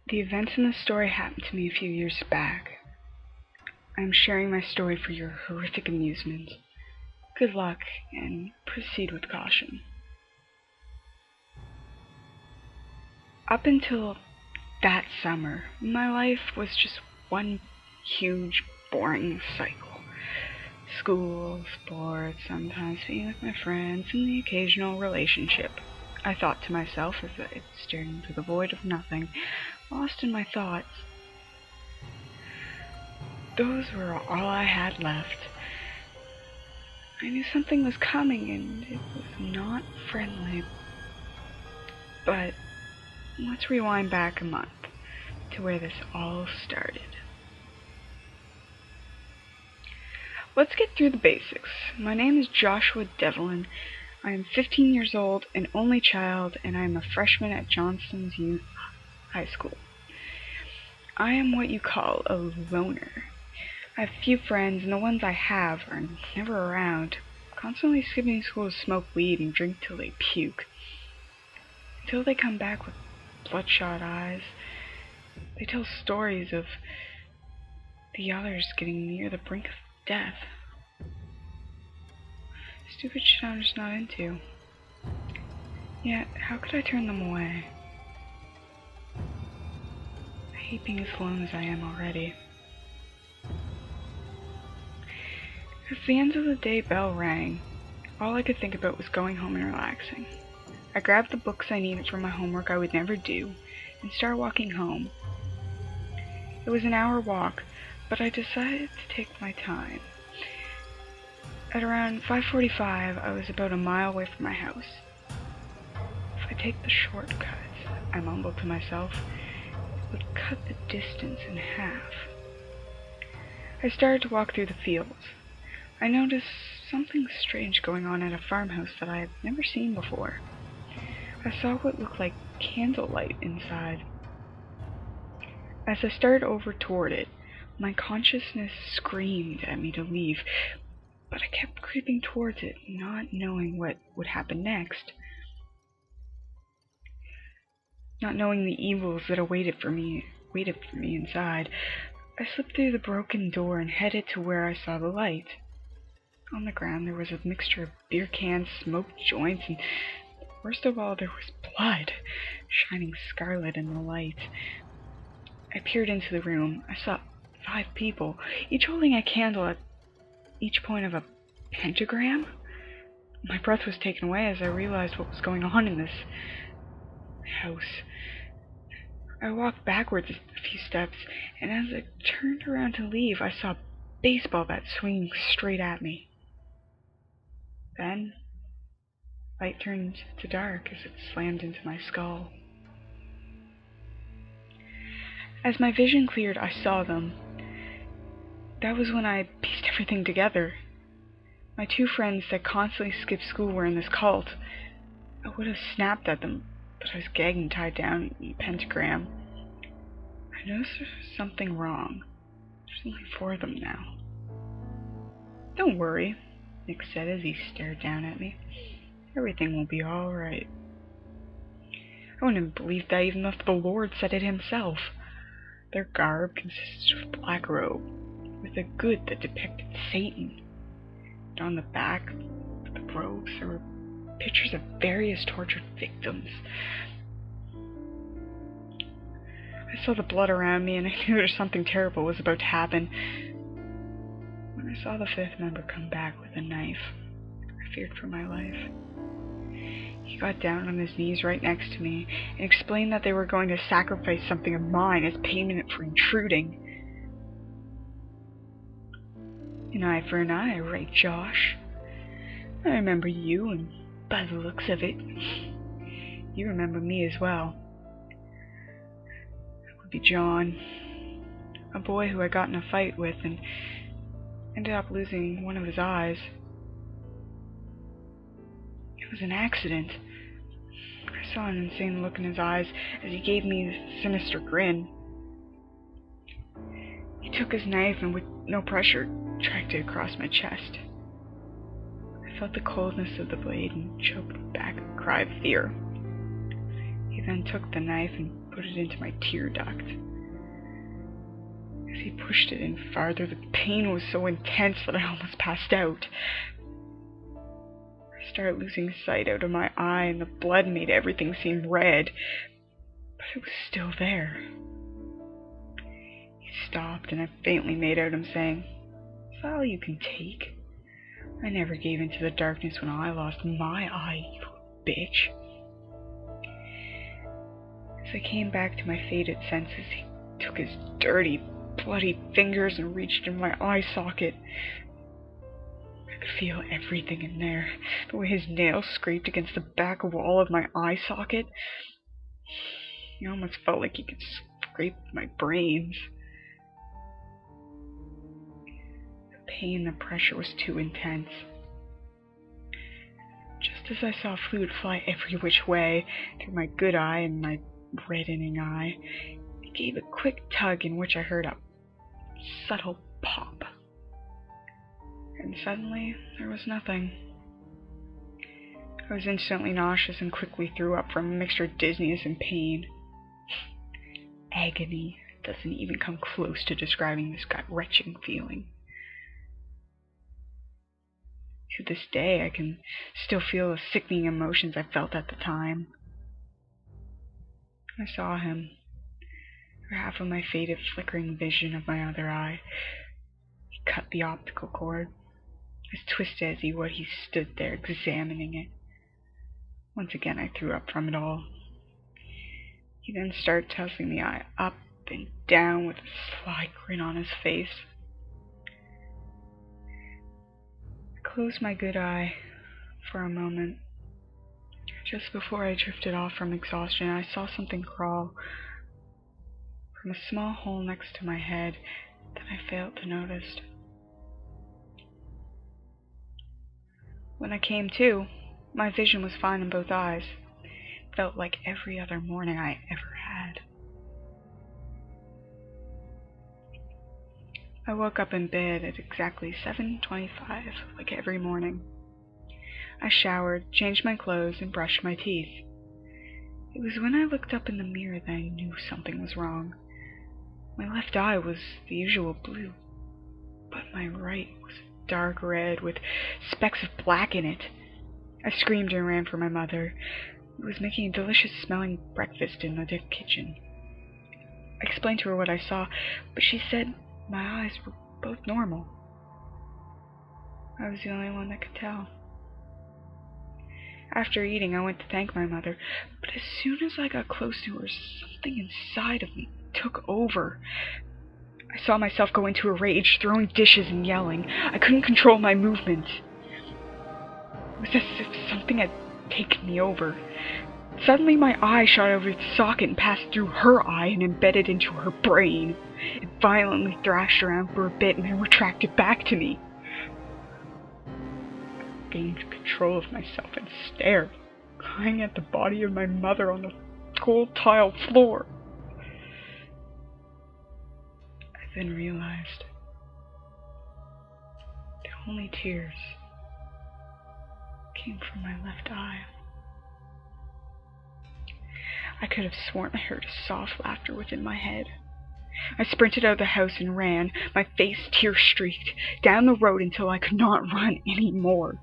The events in this story happened to me a few years back. I am sharing my story for your horrific amusement. Good luck, and proceed with caution. Up until that summer, my life was just one huge, boring cycle. School, sports, sometimes being with my friends, and the occasional relationship. I thought to myself as I stared into the void of nothing, lost in my thoughts. Those were all I had left. I knew something was coming, and it was not friendly. But let's rewind back a month to where this all started. Let's get through the basics. My name is Joshua Devlin. I am 15 years old, an only child, and I am a freshman at Johnston's Youth High School. I am what you call a loner. I have few friends, and the ones I have are never around, constantly skipping school to smoke weed and drink till they puke. Until they come back with bloodshot eyes, they tell stories of the others getting near the brink of death. Stupid shit I'm just not into. Yet, how could I turn them away? I hate being as alone as I am already. As the end of the day bell rang, all I could think about was going home and relaxing. I grabbed the books I needed for my homework I would never do, and started walking home. It was an hour walk, but I decided to take my time. At around 5:45, I was about a mile away from my house. If I take the shortcut, I mumbled to myself, it would cut the distance in half. I started to walk through the fields. I noticed something strange going on at a farmhouse that I had never seen before. I saw what looked like candlelight inside. As I started over toward it, my consciousness screamed at me to leave, but I kept creeping towards it, not knowing what would happen next. Not knowing the evils that awaited for me inside, I slipped through the broken door and headed to where I saw the light. On the ground there was a mixture of beer cans, smoked joints, and worst of all, there was blood, shining scarlet in the light. I peered into the room. I saw 5 people, each holding a candle at each point of a pentagram. My breath was taken away as I realized what was going on in this house. I walked backwards a few steps, and as I turned around to leave, I saw a baseball bat swinging straight at me. Then, light turned to dark as it slammed into my skull. As my vision cleared, I saw them. That was when I pieced everything together. My 2 friends that constantly skipped school were in this cult. I would have snapped at them, but I was gagged and tied down in a pentagram. I noticed there was something wrong. There's only 4 of them now. Don't worry, Nick said as he stared down at me. Everything will be alright. I wouldn't have believed that even if the Lord said it himself. Their garb consisted of a black robe, with a hood that depicted Satan. And on the back of the robes there were pictures of various tortured victims. I saw the blood around me and I knew something terrible was about to happen. When I saw the 5th member come back with a knife, I feared for my life. He got down on his knees right next to me and explained that they were going to sacrifice something of mine as payment for intruding. An eye for an eye, right, Josh? I remember you, and by the looks of it, you remember me as well. That would be John, a boy who I got in a fight with and ended up losing one of his eyes. It was an accident. I saw an insane look in his eyes as he gave me this sinister grin. He took his knife and with no pressure tracked it across my chest. I felt the coldness of the blade and choked back a cry of fear. He then took the knife and put it into my tear duct. As he pushed it in farther, the pain was so intense that I almost passed out. I started losing sight out of my eye, and the blood made everything seem red, but it was still there. He stopped, and I faintly made out him saying, "Is that all you can take? I never gave in to the darkness when I lost my eye, you bitch." As I came back to my faded senses, he took his dirty, bloody fingers and reached in my eye socket. I could feel everything in there, the way his nails scraped against the back wall of my eye socket. It almost felt like he could scrape my brains. The pain, the pressure was too intense. Just as I saw fluid fly every which way, through my good eye and my reddening eye, it gave a quick tug in which I heard a subtle pop. And suddenly, there was nothing. I was instantly nauseous and quickly threw up from a mixture of dizziness and pain. Agony doesn't even come close to describing this gut-wrenching feeling. To this day, I can still feel the sickening emotions I felt at the time. I saw him, through half of my faded, flickering vision of my other eye. He cut the optical cord. As twisted as he would, he stood there examining it. Once again, I threw up from it all. He then started tossing the eye up and down with a sly grin on his face. I closed my good eye for a moment. Just before I drifted off from exhaustion, I saw something crawl from a small hole next to my head that I failed to notice. When I came to, my vision was fine in both eyes. It felt like every other morning I ever had. I woke up in bed at exactly 7:25, like every morning. I showered, changed my clothes, and brushed my teeth. It was when I looked up in the mirror that I knew something was wrong. My left eye was the usual blue, but my right was dark red with specks of black in it. I screamed and ran for my mother, who was making a delicious-smelling breakfast in the kitchen. I explained to her what I saw, but she said my eyes were both normal. I was the only one that could tell. After eating, I went to thank my mother, but as soon as I got close to her, something inside of me took over. I saw myself go into a rage, throwing dishes and yelling. I couldn't control my movements. It was as if something had taken me over. Suddenly my eye shot over its socket and passed through her eye and embedded into her brain. It violently thrashed around for a bit and then retracted back to me. I gained control of myself and stared, crying at the body of my mother on the cold tile floor. I then realized the only tears came from my left eye. I could have sworn I heard a soft laughter within my head. I sprinted out of the house and ran, my face tear-streaked, down the road until I could not run any more.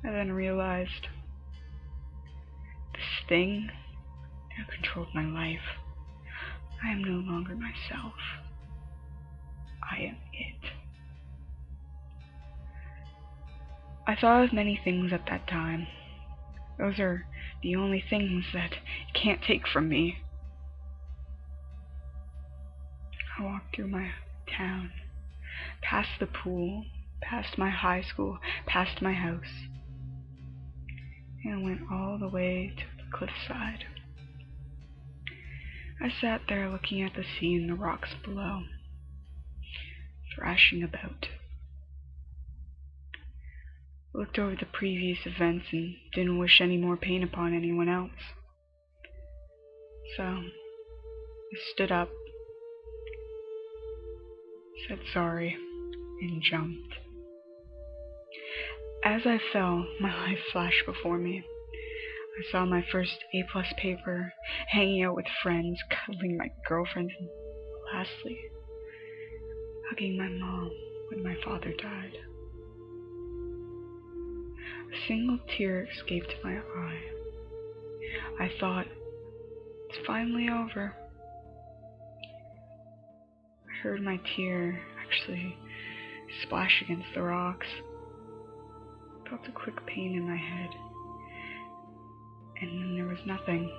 I then realized this thing now controlled my life. I am no longer myself. I am it. I thought of many things at that time. Those are the only things that it can't take from me. I walked through my town, past the pool, past my high school, past my house, and went all the way to the cliffside. I sat there looking at the sea and the rocks below, thrashing about. I looked over the previous events and didn't wish any more pain upon anyone else. So, I stood up, said sorry, and jumped. As I fell, my life flashed before me. I saw my first A-plus paper, hanging out with friends, cuddling my girlfriends, and lastly, hugging my mom when my father died. A single tear escaped my eye. I thought, it's finally over. I heard my tear actually splash against the rocks. Felt a quick pain in my head. And then there was nothing.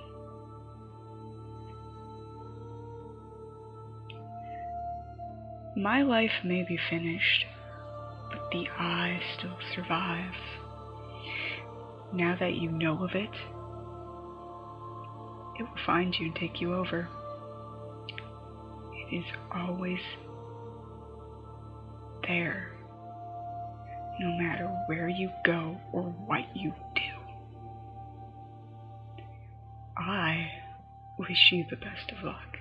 My life may be finished, but the eye still survives. Now that you know of it, it will find you and take you over. It is always there, no matter where you go or what you do. I wish you the best of luck.